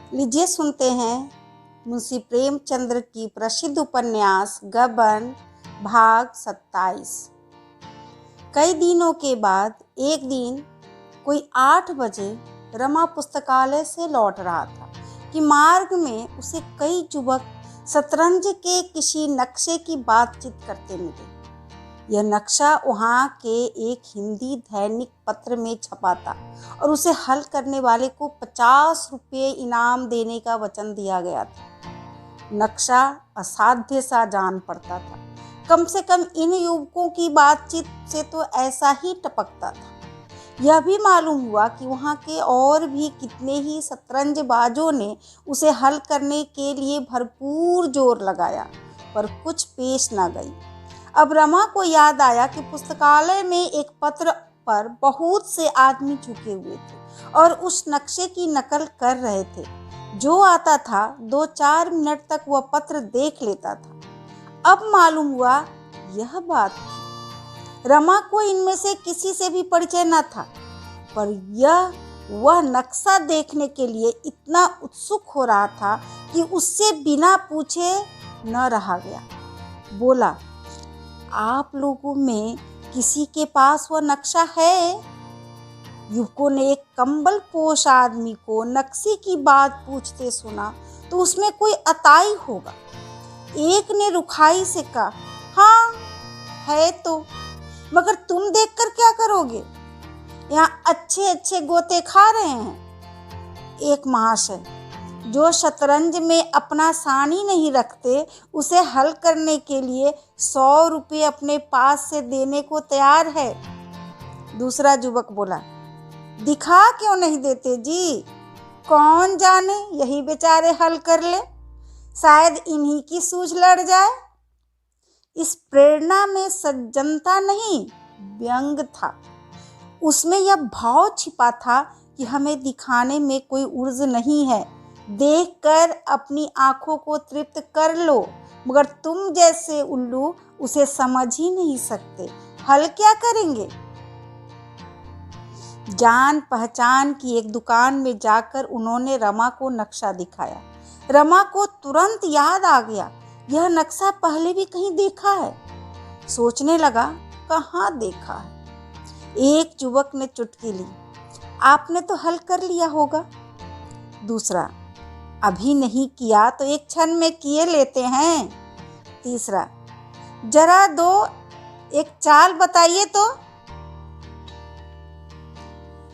लीजिए सुनते हैं मुंशी प्रेमचंद्र की प्रसिद्ध उपन्यास गबन भाग 27। कई दिनों के बाद एक दिन कोई 8 बजे रमा पुस्तकालय से लौट रहा था कि मार्ग में उसे कई युवक शतरंज के किसी नक्शे की बातचीत करते मिले। यह नक्शा वहाँ के एक हिंदी दैनिक पत्र में छपा था और उसे हल करने वाले को 50 रुपये इनाम देने का वचन दिया गया था। नक्शा असाध्य सा जान पड़ता था। कम से कम इन युवकों की बातचीत से तो ऐसा ही टपकता था। यह भी मालूम हुआ कि वहाँ के और भी कितने ही शतरंजबाजों ने उसे हल करने के लिए भरपूर जोर लगाया, पर कुछ पेश न गई। अब रमा को याद आया कि पुस्तकालय में एक पत्र पर बहुत से आदमी झुके हुए थे और उस नक्शे की नकल कर रहे थे। जो आता था 2-4 मिनट तक वह पत्र देख लेता था। अब मालूम हुआ यह बात थी। रमा को इनमें से किसी से भी परिचय न था, पर वह नक्शा देखने के लिए इतना उत्सुक हो रहा था कि उससे बिना पूछे न रहा गया। बोला, आप लोगों में किसी के पास वह नक्शा है? युवकों ने एक कंबल पोश आदमी को नक्शे की बात पूछते सुना तो उसमें कोई अताई होगा। एक ने रुखाई से कहा, हाँ है तो, मगर तुम देखकर क्या करोगे? यहाँ अच्छे अच्छे गोते खा रहे हैं। एक महाशय जो शतरंज में अपना सानी नहीं रखते, उसे हल करने के लिए 100 रुपये अपने पास से देने को तैयार है। दूसरा युवक बोला, दिखा क्यों नहीं देते जी? कौन जाने यही बेचारे हल कर ले, शायद इन्हीं की सूझ लड़ जाए। इस प्रेरणा में सज्जनता नहीं, व्यंग था। उसमें यह भाव छिपा था कि हमें दिखाने में कोई उर्ज नहीं है, देखकर अपनी आंखों को तृप्त कर लो, मगर तुम जैसे उल्लू उसे समझ ही नहीं सकते, हल क्या करेंगे? जान पहचान की एक दुकान में जाकर उन्होंने रमा को नक्शा दिखाया। रमा को तुरंत याद आ गया, यह नक्शा पहले भी कहीं देखा है। सोचने लगा, कहाँ देखा है? एक युवक ने चुटकी ली, आपने तो हल कर लिया होगा। दूसरा, अभी नहीं किया तो एक क्षण में किए लेते हैं। तीसरा, जरा दो एक चाल बताइए तो।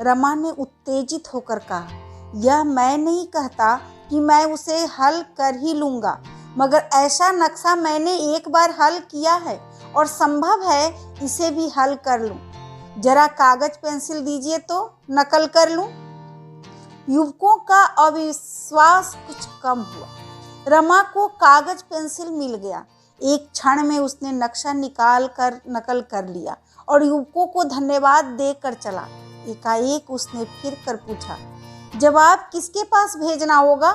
रमा ने उत्तेजित होकर कहा, यह मैं नहीं कहता कि मैं उसे हल कर ही लूंगा, मगर ऐसा नक्शा मैंने एक बार हल किया है और संभव है इसे भी हल कर लूं। जरा कागज पेंसिल दीजिए तो नकल कर लूं। युवकों का अविश्वास कुछ कम हुआ। रमा को कागज पेंसिल मिल गया। एक क्षण में उसने नक्शा निकाल कर नकल कर लिया और युवकों को धन्यवाद देकर चला। एकाएक उसने फिर कर पूछा, जवाब किसके पास भेजना होगा?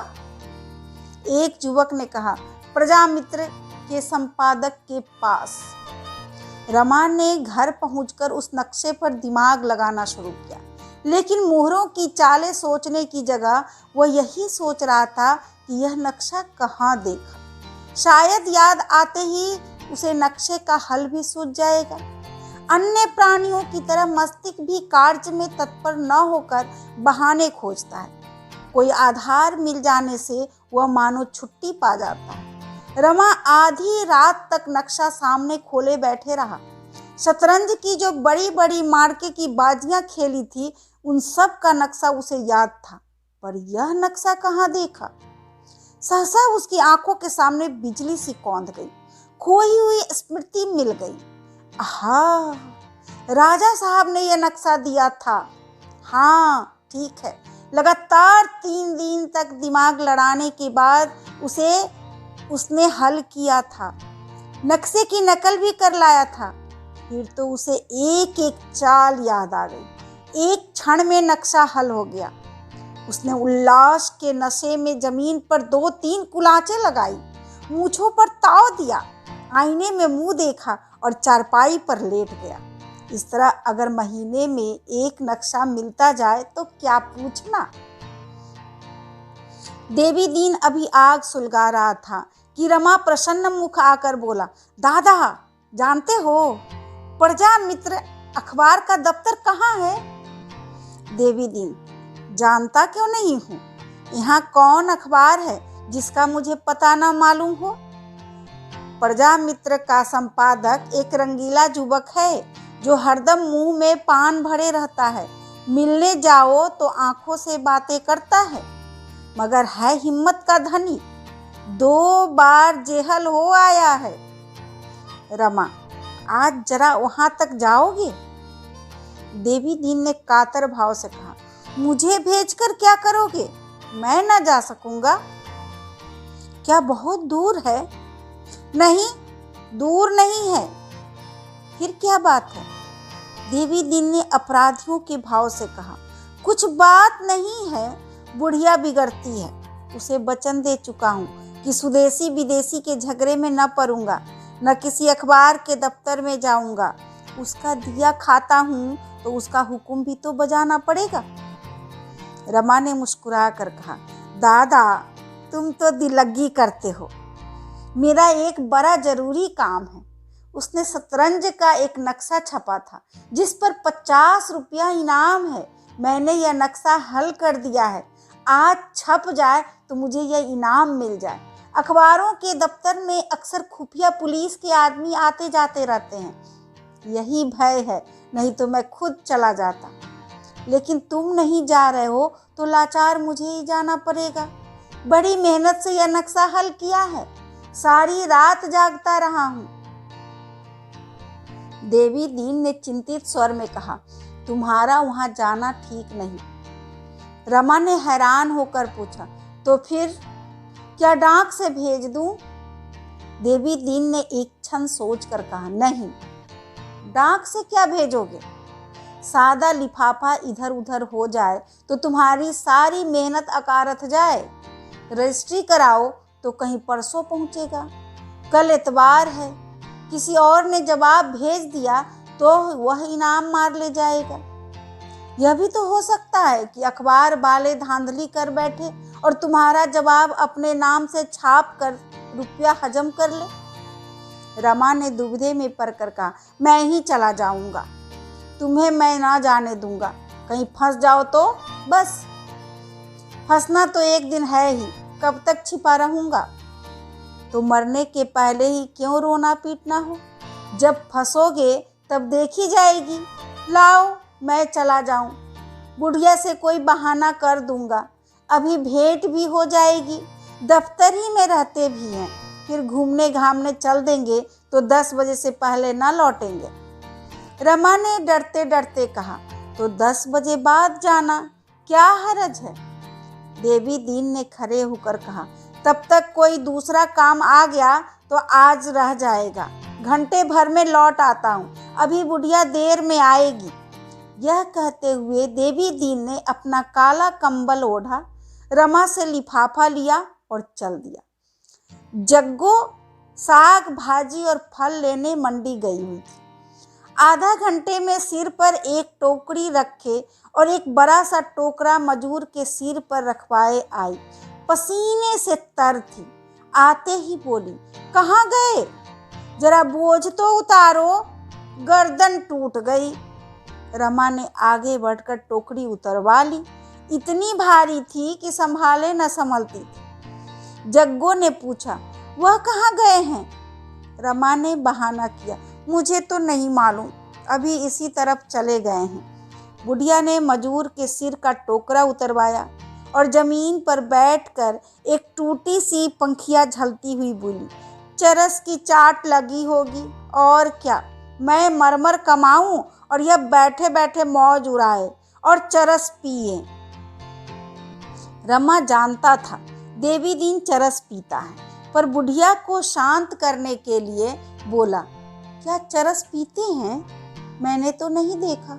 एक युवक ने कहा, प्रजामित्र के संपादक के पास। रमा ने घर पहुंचकर उस नक्शे पर दिमाग लगाना शुरू किया, लेकिन मोहरों की चालें सोचने की जगह वह यही सोच रहा था कि यह नक्शा कहाँ देखा। शायद याद आते ही उसे नक्शे का हल भी सूझ जाएगा। अन्य प्राणियों की तरह मस्तिष्क भी कार्य में तत्पर न होकर बहाने खोजता है। कोई आधार मिल जाने से वह मानो छुट्टी पा जाता है। रमा आधी रात तक नक्शा सामने खोले बैठे रहा। शतरंज की जो बड़ी बड़ी मार्के की बाजियां खेली थी, उन सब का नक्शा उसे याद था, पर यह नक्शा कहाँ देखा? सहसा उसकी आंखों के सामने बिजली सी कौंध गई। खोई हुई स्मृति मिल गई। आहा, राजा साहब ने यह नक्शा दिया था। हाँ ठीक है। लगातार 3 दिन तक दिमाग लड़ाने के बाद उसने हल किया था। नक्शे की नकल भी कर लाया था। फिर तो उसे एक एक चाल याद आ गई। एक क्षण में नक्शा हल हो गया। उसने उल्लास के नशे में जमीन पर 2-3 कुलांचे लगाई, मूंछों पर ताव दिया, आईने में मुंह देखा और चारपाई पर लेट गया। इस तरह अगर महीने में एक नक्शा मिलता जाए तो क्या पूछना। देवी दीन अभी आग सुलगा रहा था कि रमा प्रसन्न मुख आकर बोला, दादा जानते हो प्रजा मित्र अखबार का दफ्तर कहाँ है? देवी दीन, जानता क्यों नहीं हूँ, यहाँ कौन अखबार है जिसका मुझे पता न मालूम हो? प्रजा मित्र का संपादक एक रंगीला युवक है जो हरदम मुंह में पान भरे रहता है, मिलने जाओ तो आंखों से बातें करता है, मगर है हिम्मत का धनी, 2 बार जेहल हो आया है। रमा, आज जरा वहां तक जाओगे? देवी दीन ने कातर भाव से कहा, मुझे भेजकर क्या करोगे? मैं न जा सकूंगा। क्या बहुत दूर है? नहीं, दूर नहीं है। फिर क्या बात है? देवी दीन ने अपराधियों के भाव से कहा, कुछ बात नहीं है, बुढ़िया बिगड़ती है, उसे वचन दे चुका हूँ कि स्वदेशी विदेशी के झगड़े में न पड़ूंगा, न किसी अखबार के दफ्तर में जाऊंगा। उसका दिया खाता हूँ तो उसका हुक्म भी तो बजाना पड़ेगा। रमा ने मुस्कुरा कर कहा, दादा तुम तो दिलगी करते हो, मेरा एक बड़ा जरूरी काम है। उसने शतरंज का एक नक्शा छपा था जिस पर 50 रुपया इनाम है। मैंने यह नक्शा हल कर दिया है, आज छप जाए तो मुझे यह इनाम मिल जाए। अखबारों के दफ्तर में अक्सर खुफिया पुलिस के आदमी आते जाते रहते हैं, यही भय है, नहीं तो मैं खुद चला जाता। लेकिन तुम नहीं जा रहे हो तो लाचार मुझे ही जाना पड़ेगा। बड़ी मेहनत से यह नक्शा हल किया है, सारी रात जागता रहा हूँ। देवी दीन ने चिंतित स्वर में कहा, तुम्हारा वहां जाना ठीक नहीं। रमा ने हैरान होकर पूछा, तो फिर क्या डाक से भेज दूं? देवी दीन ने एक क्षण सोचकर कहा, नहीं, डाक से क्या भेजोगे? सादा लिफाफा इधर उधर हो जाए तो तुम्हारी सारी मेहनत अकारथ जाए। रजिस्ट्री कराओ तो कहीं परसों पहुंचेगा, कल इतवार है, किसी और ने जवाब भेज दिया तो वह इनाम मार ले जाएगा। यह भी तो हो सकता है कि अखबार वाले धांधली कर बैठे और तुम्हारा जवाब अपने नाम से छाप कर रुपया हजम कर ले। रमा ने दुविधा में पड़कर कहा, मैं ही चला जाऊंगा, तुम्हें मैं ना जाने दूंगा। कहीं फंस जाओ तो? बस फंसना तो एक दिन है ही, कब तक छिपा रहूंगा? तो मरने के पहले ही क्यों रोना पीटना हो? जब फंसोगे तब देखी जाएगी। लाओ मैं चला जाऊं, बुढ़िया से कोई बहाना कर दूंगा, अभी भेंट भी हो जाएगी, दफ्तर ही में रहते भी हैं, फिर घूमने घामने चल देंगे तो 10 बजे से पहले ना लौटेंगे। रमा ने डरते डरते कहा, तो 10 बजे बाद जाना, क्या हरज है? देवी दीन ने खड़े होकर कहा, तब तक कोई दूसरा काम आ गया तो आज रह जाएगा, घंटे भर में लौट आता हूँ, अभी बुढ़िया देर में आएगी। यह कहते हुए देवी दीन ने अपना काला कंबल ओढ़ा, रमा से लिफाफा लिया और चल दिया। जग्गो साग भाजी और फल लेने मंडी गई हुई थी। आधा घंटे में सिर पर एक टोकरी रखे और एक बड़ा सा टोकरा मजूर के सिर पर रखवाए आई, पसीने से तर थी। आते ही बोली, कहाँ गए? जरा बोझ तो उतारो, गर्दन टूट गई। रमा ने आगे बढ़कर टोकरी उतरवा ली, इतनी भारी थी कि संभाले न संभलती थी। जग्गो ने पूछा, वह कहाँ गए हैं? रमा ने बहाना किया, मुझे तो नहीं मालूम, अभी इसी तरफ चले गए हैं। बुढ़िया ने मजूर के सिर का टोकरा उतरवाया और जमीन पर बैठकर एक टूटी सी पंखिया झलती हुई बोली, चरस की चाट लगी होगी और क्या, मैं मरमर कमाऊं और यह बैठे बैठे मौज उड़ाए और चरस पिए। रमा जानता था देवी दीन चरस पीता है, पर बुढ़िया को शांत करने के लिए बोला, क्या चरस पीते हैं? मैंने तो नहीं देखा।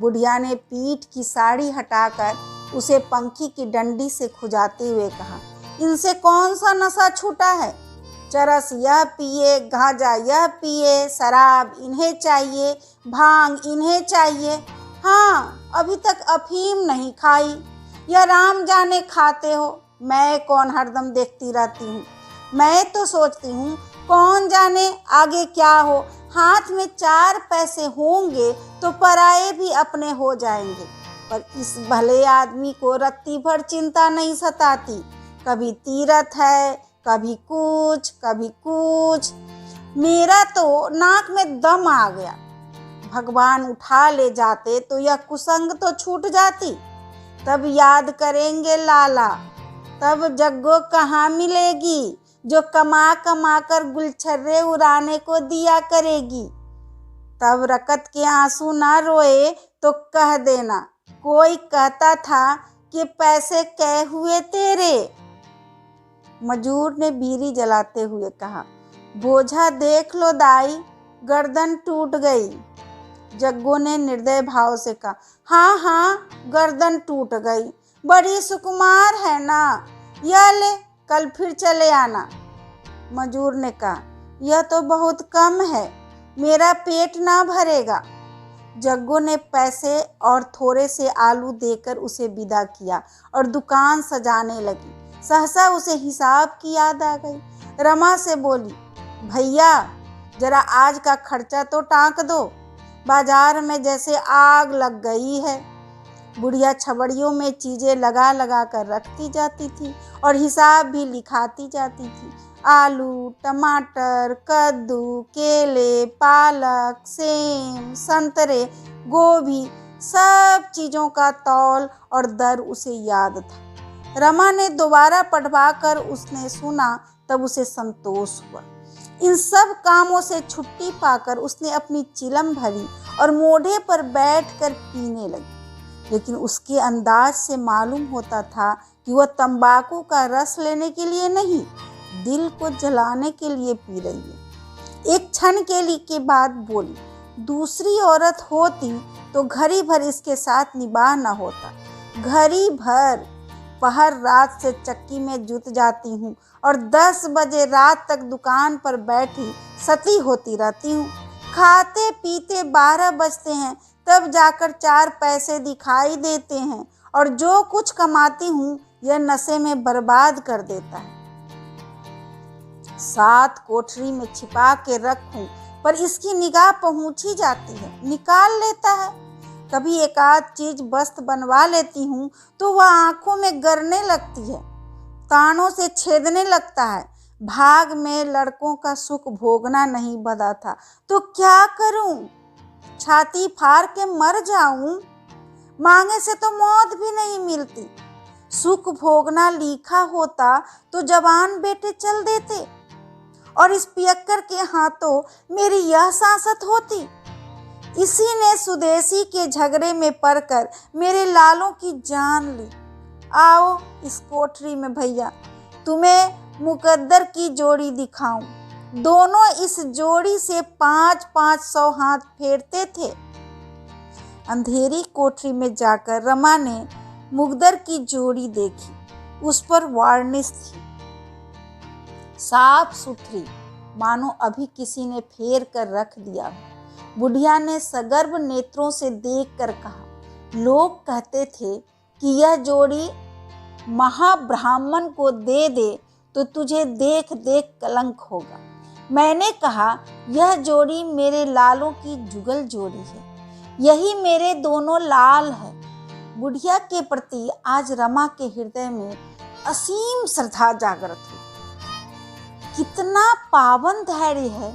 बुढ़िया ने पीठ की साड़ी हटाकर उसे पंखी की डंडी से खुजाते हुए कहा, इनसे कौन सा नशा छूटा है? चरस यह पिए, गांजा यह पिए, शराब इन्हें चाहिए, भांग इन्हें चाहिए। हाँ, अभी तक अफीम नहीं खाई, या राम जाने खाते हो, मैं कौन हरदम देखती रहती हूँ। मैं तो सोचती हूँ कौन जाने आगे क्या हो। हाथ में 4 पैसे होंगे तो पराये भी अपने हो जाएंगे। पर इस भले आदमी को रत्ती भर चिंता नहीं सताती। कभी तीरथ है, कभी कुछ, कभी कुछ। मेरा तो नाक में दम आ गया। भगवान उठा ले जाते तो यह कुसंग तो छूट जाती। तब याद करेंगे लाला, तब जग्गो कहाँ मिलेगी जो कमा कमा कर गुलछर्रे उड़ाने को दिया करेगी। तब रकत के आंसू ना रोए तो कह देना कोई कहता था कि पैसे कै हुए तेरे। मजूर ने बीड़ी जलाते हुए कहा, बोझा देख लो दाई, गर्दन टूट गई। जग्गो ने निर्दय भाव से कहा, हाँ हाँ गर्दन टूट गई, बड़ी सुकुमार है ना, यह ले कल फिर चले आना। मजूर ने कहा, यह तो बहुत कम है, मेरा पेट ना भरेगा। जग्गो ने पैसे और थोड़े से आलू देकर उसे विदा किया और दुकान सजाने लगी। सहसा उसे हिसाब की याद आ गई। रमा से बोली, भैया जरा आज का खर्चा तो टाँक दो, बाजार में जैसे आग लग गई है। बुढ़िया छबड़ियों में चीजें लगा लगा कर रखती जाती थी और हिसाब भी लिखाती जाती थी। आलू, टमाटर, कद्दू, केले, पालक, सेम, संतरे, गोभी, सब चीजों का तौल और दर उसे याद था। रमा ने दोबारा पढ़वा कर उसने सुना, तब उसे संतोष हुआ। इन सब कामों से छुट्टी पाकर उसने अपनी चिलम भरी और मोढ़े पर बैठकर पीने लगी। लेकिन उसके अंदाज से मालूम होता था कि वह तंबाकू का रस लेने के लिए नहीं, दिल को जलाने के लिए पी रही है। एक क्षण के बाद बोली, दूसरी औरत होती तो घड़ी भर इसके साथ निभाह न होता। घड़ी भर पहर रात से चक्की में जुट जाती हूँ और 10 बजे रात तक दुकान पर बैठी सती होती रहती हूँ। खाते पीते 12 बजते हैं, तब जाकर 4 पैसे दिखाई देते हैं और जो कुछ कमाती हूँ यह नशे में बर्बाद कर देता है। 7 कोठरी में छिपा के रखूं पर इसकी निगाह पहुंच ही जाती है, निकाल लेता है। कभी एक आध चीज वस्त्र बनवा लेती हूँ तो वह आंखों में गरने लगती है, तानों से छेदने लगता है। भाग में लड़कों का सुख भोगना नहीं बदा था तो क्या करूं? छाती फाड़ के मर जाऊं? मांगे से तो मौत भी नहीं मिलती। सुख भोगना लिखा होता तो जवान बेटे चल देते और इस पियक्कर के हाथों मेरी यह सांसत होती। इसी ने सुदेशी के झगड़े में पड़कर मेरे लालों की जान ली। आओ इस कोठरी में भैया, तुम्हें मुकद्दर की जोड़ी दिखाऊं। दोनों इस जोड़ी से 500 हाथ फेरते थे। अंधेरी कोठरी में जाकर रमा ने मुकद्दर की जोड़ी देखी। उस पर वार्निश थी, साफ सुथरी, मानो अभी किसी ने फेर कर रख दिया। बुढ़िया ने सगर्भ नेत्रों से देखकर कहा, लोग कहते थे कि यह जोड़ी महाब्राह्मण को दे दे तो तुझे देख देख कलंक होगा। मैंने कहा, यह जोड़ी मेरे लालों की जुगल जोड़ी है, यही मेरे दोनों लाल है। बुढ़िया के प्रति आज रमा के हृदय में असीम श्रद्धा जागृत हुई। कितना पावन धैर्य है,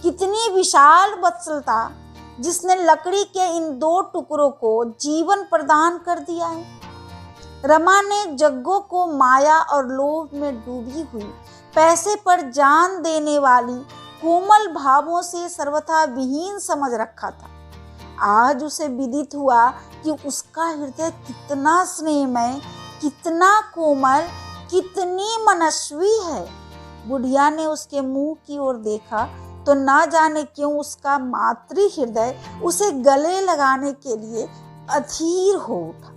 कितनी विशाल वत्सलता, जिसने लकड़ी के इन 2 टुकड़ों को जीवन प्रदान कर दिया है। रमा ने जग्गो को माया और लोभ में डूबी हुई, पैसे पर जान देने वाली कोमल भावों से सर्वथा विहीन समझ रखा था। आज उसे विदित हुआ कि उसका हृदय कितना स्नेहमय, कितना कोमल, कितनी मनस्वी है। बुढ़िया ने उसके मुंह की ओर देखा तो ना जाने क्यों उसका मातृ हृदय उसे गले लगाने के लिए अधीर हो उठा।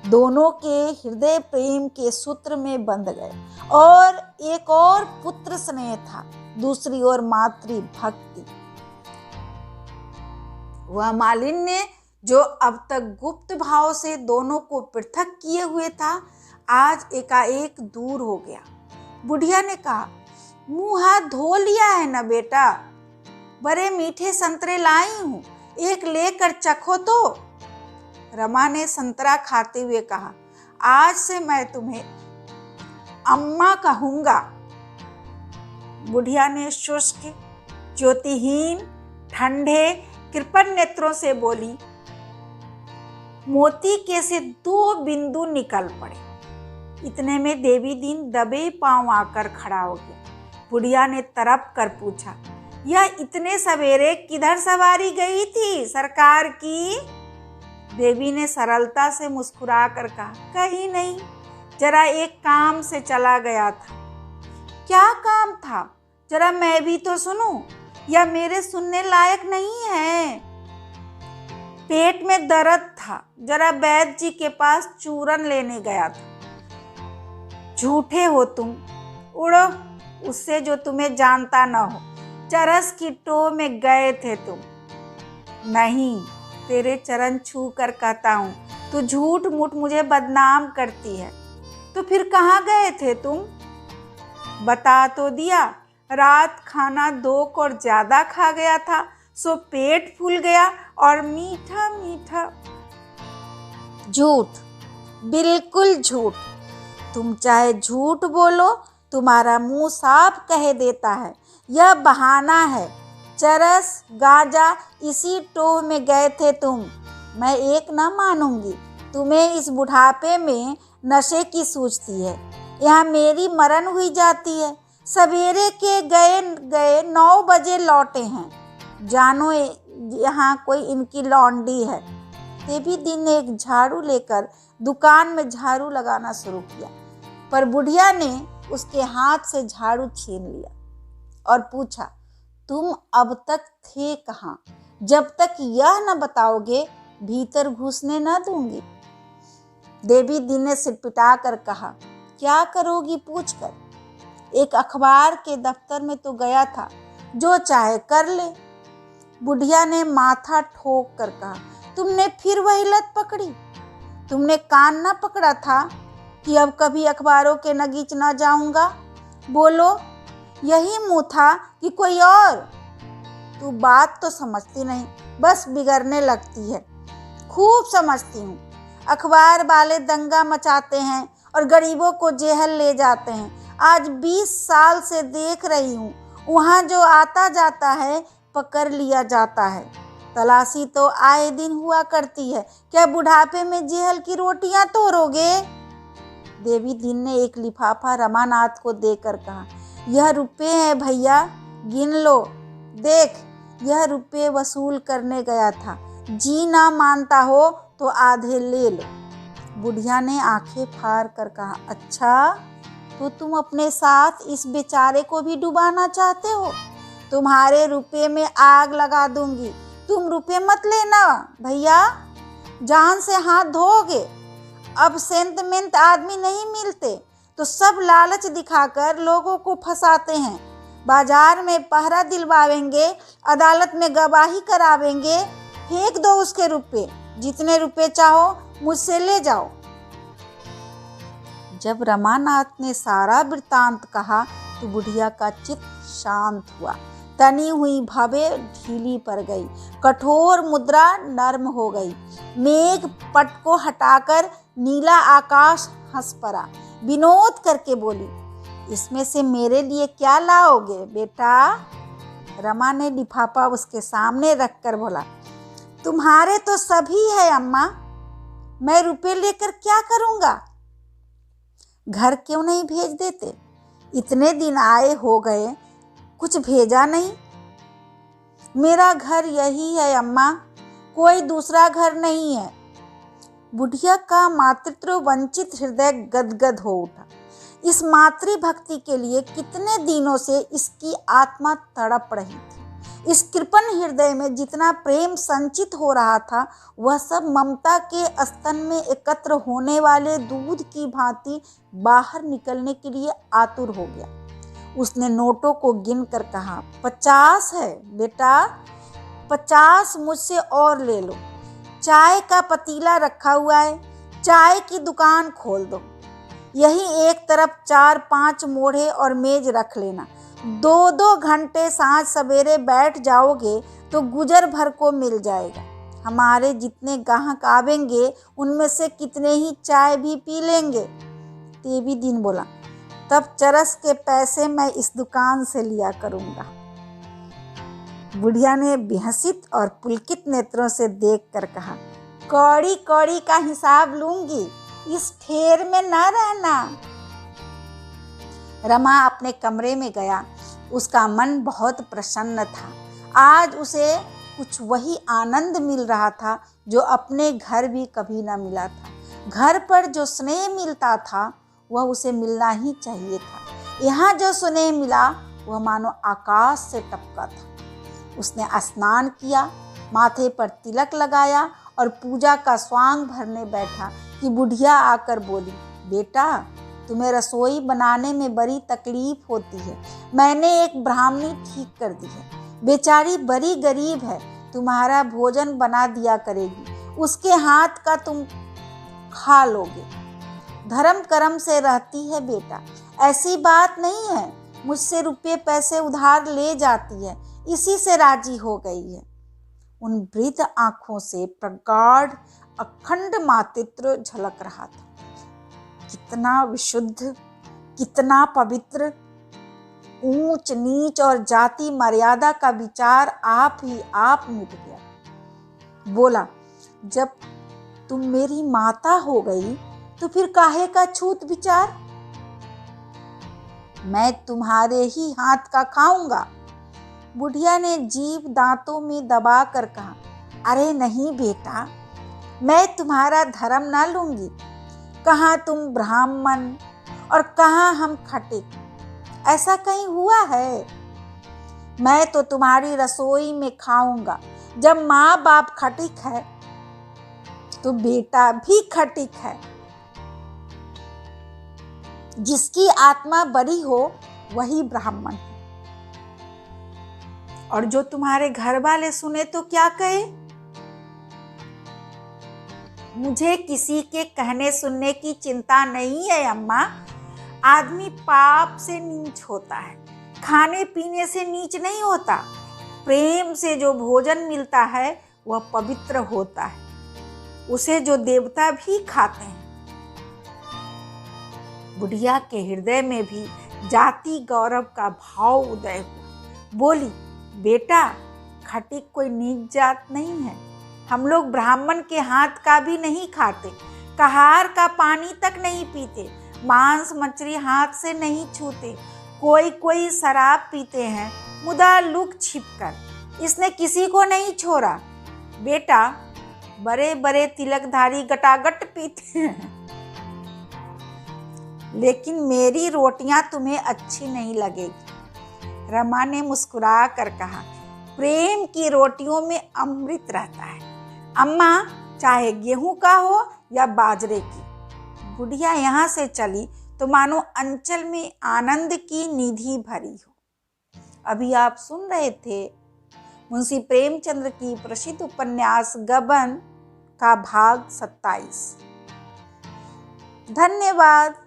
दोनों के हृदय प्रेम के सूत्र में बंध गए और एक और पुत्र स्नेह था, दूसरी ओर मातृ भक्ति। वह मालिन्य जो अब तक गुप्त भाव से दोनों को पृथक किए हुए था, आज एकाएक दूर हो गया। बुढ़िया ने कहा, मुंह हाथ धो लिया है ना बेटा? बड़े मीठे संतरे लाई हूं, एक लेकर चखो तो। रमा ने संतरा खाते हुए कहा, आज से मैं तुम्हें अम्मा कहूंगा। बुढ़िया ने शुष्क, ज्योतिहीन, ठंडे, कृपण नेत्रों से बोली। मोती के से 2 बिंदु निकल पड़े। इतने में देवी दीन दबे पांव आकर खड़ा हो गया। बुढ़िया ने तड़प कर पूछा, यह इतने सवेरे किधर सवारी गई थी सरकार की? देवी ने सरलता से मुस्कुरा कर कहा, कहीं नहीं, जरा एक काम से चला गया था। क्या काम था? जरा मैं भी तो सुनूं, या मेरे सुनने लायक नहीं है? पेट में दर्द था, जरा वैद्य जी के पास चूरन लेने गया था। झूठे हो तुम, उड़ो उससे जो तुम्हें जानता न हो। चरस की टो में गए थे तुम। नहीं, तेरे चरण छू कर कहता हूँ, तू झूठ मूठ मुझे बदनाम करती है। तो फिर कहाँ गए थे तुम? बता तो दिया, रात खाना 2 कौर ज्यादा खा गया था, सो पेट फूल गया और मीठा मीठा। झूठ, बिल्कुल झूठ। तुम चाहे झूठ बोलो, तुम्हारा मुंह साफ कह देता है, यह बहाना है। चरस गांजा इसी टोह में गए थे तुम। मैं एक न मानूंगी, तुम्हें इस बुढ़ापे में नशे की सूझती है। यहाँ मेरी मरण हुई जाती है। सवेरे के गए 9 बजे लौटे हैं। जानो यहाँ कोई इनकी लौंडी है। देवी दीन ने एक झाड़ू लेकर दुकान में झाड़ू लगाना शुरू किया, पर बुढ़िया ने उसके हाथ से झाड़ू छीन लिया और पूछा, तुम अब तक थे कहाँ? जब तक यह न बताओगे भीतर घुसने न दूंगी। देवी दीन ने सिटपिटा कर कहा, क्या करोगी पूछकर? एक अखबार के दफ्तर में तो गया था, जो चाहे कर ले। बुढ़िया ने माथा ठोक कर कहा, तुमने फिर वही लत पकड़ी? तुमने कान न पकड़ा था कि अब कभी अखबारों के नगीच न जाऊंगा? बोलो, यही मुंह था कि कोई और? तू बात तो समझती नहीं, बस बिगड़ने लगती है। खूब समझती हूँ। अखबार वाले दंगा मचाते हैं और गरीबों को जेहल ले जाते हैं। आज 20 साल से देख रही हूँ, वहाँ जो आता जाता है पकड़ लिया जाता है। तलाशी तो आए दिन हुआ करती है। क्या बुढ़ापे में जेहल की रोटियां तोड़ोगे? देवी दीन ने एक लिफाफा रमानाथ को देकर कहा, यह रुपए हैं भैया, गिन लो। देख, यह रुपए वसूल करने गया था। जी ना मानता हो तो आधे ले लो। बुढ़िया ने आंखें फाड़ कर कहा, अच्छा, तो तुम अपने साथ इस बेचारे को भी डुबाना चाहते हो? तुम्हारे रुपए में आग लगा दूंगी। तुम रुपए मत लेना भैया, जान से हाथ धोगे। अब सेंतमेंट आदमी नहीं मिलते, तो सब लालच दिखाकर लोगों को फंसाते हैं। बाजार में पहरा दिलवाएंगे, अदालत में गवाही करावेंगे। फेंक दो उसके रुपए, जितने रुपए चाहो मुझसे ले जाओ। जब रमानाथ ने सारा वृत्तांत कहा तो बुढ़िया का चित्त शांत हुआ। तनी हुई भवें ढीली पड़ गई, कठोर मुद्रा नर्म हो गई। मेघ पट को हटाकर नीला आकाश हंस पड़ा। विनोद करके बोली, इसमें से मेरे लिए क्या लाओगे बेटा? रमा ने लिफाफा उसके सामने रखकर बोला, तुम्हारे तो सभी है अम्मा, मैं रुपए लेकर क्या करूंगा? घर क्यों नहीं भेज देते? इतने दिन आए हो गए, कुछ भेजा नहीं। मेरा घर यही है अम्मा, कोई दूसरा घर नहीं है। बुढ़िया का मातृत्व वंचित हृदय गदगद हो उठा। इस मातृभक्ति के लिए कितने दिनों से इसकी आत्मा तड़प रही थी। इस कृपण हृदय में जितना प्रेम संचित हो रहा था, वह सब ममता के स्तन में एकत्र होने वाले दूध की भांति बाहर निकलने के लिए आतुर हो गया। उसने नोटों को गिनकर कहा, 50 है बेटा, 50 मुझसे और ले लो। चाय का पतीला रखा हुआ है, चाय की दुकान खोल दो। यही एक तरफ 4-5 मोढ़े और मेज रख लेना। 2-2 घंटे सांझ सवेरे बैठ जाओगे तो गुजर भर को मिल जाएगा। हमारे जितने ग्राहक आवेंगे उनमें से कितने ही चाय भी पी लेंगे। देवी दिन बोला, तब चरस के पैसे मैं इस दुकान से लिया करूँगा। बुढ़िया ने बेहसित और पुलकित नेत्रों से देखकर कहा, कौड़ी कौड़ी का हिसाब लूंगी, इस फेर में न रहना। रमा अपने कमरे में गया। उसका मन बहुत प्रसन्न था। आज उसे कुछ वही आनंद मिल रहा था जो अपने घर भी कभी न मिला था। घर पर जो स्नेह मिलता था वह उसे मिलना ही चाहिए था। यहाँ जो स्नेह मिला वह मानो आकाश से टपका था। उसने स्नान किया, माथे पर तिलक लगाया और पूजा का स्वांग भरने बैठा कि बुढ़िया आकर बोली, बेटा तुम्हें रसोई बनाने में बड़ी तकलीफ होती है। मैंने एक ब्राह्मणी ठीक कर दी है, बेचारी बड़ी गरीब है, तुम्हारा भोजन बना दिया करेगी, उसके हाथ का तुम खा लोगे। धर्म कर्म से रहती है बेटा, ऐसी बात नहीं है। मुझसे रुपये पैसे उधार ले जाती है, इसी से राजी हो गई है। उन वृद्ध आंखों से प्रगाढ़ अखंड मातृत्व झलक रहा था। कितना विशुद्ध, कितना पवित्र। ऊंच नीच और जाति मर्यादा का विचार आप ही आप मिट गया। बोला, जब तुम मेरी माता हो गई तो फिर काहे का छूत विचार? मैं तुम्हारे ही हाथ का खाऊंगा। बुढ़िया ने जीभ दांतों में दबा कर कहा, अरे नहीं बेटा, मैं तुम्हारा धर्म ना लूंगी। कहाँ तुम ब्राह्मण और कहाँ हम खटिक, ऐसा कहीं हुआ है? मैं तो तुम्हारी रसोई में खाऊंगा। जब माँ बाप खटिक है तो बेटा भी खटिक है। जिसकी आत्मा बड़ी हो वही ब्राह्मण है। और जो तुम्हारे घर वाले सुने तो क्या कहे? मुझे किसी के कहने सुनने की चिंता नहीं है अम्मा। आदमी पाप से नीच होता है, खाने पीने से नीच नहीं होता। प्रेम से जो भोजन मिलता है वह पवित्र होता है, उसे जो देवता भी खाते हैं। बुढ़िया के हृदय में भी जाति गौरव का भाव उदय हुआ। बोली, बेटा खटिक कोई नीच जात नहीं है। हम लोग ब्राह्मण के हाथ का भी नहीं खाते, कहार का पानी तक नहीं पीते, मांस मछली हाथ से नहीं छूते। कोई कोई शराब पीते हैं, मुदा लुक छिप कर। इसने किसी को नहीं छोड़ा। बेटा बड़े बड़े तिलकधारी गटागट पीते हैं, लेकिन मेरी रोटियां तुम्हें अच्छी नहीं लगेगी। रमा ने मुस्कुरा कर कहा, प्रेम की रोटियों में अमृत रहता है अम्मा, चाहे गेहूं का हो या बाजरे की। बुढ़िया यहाँ से चली तो मानो अंचल में आनंद की निधि भरी हो। अभी आप सुन रहे थे मुंशी प्रेमचंद्र की प्रसिद्ध उपन्यास गबन का भाग 27। धन्यवाद।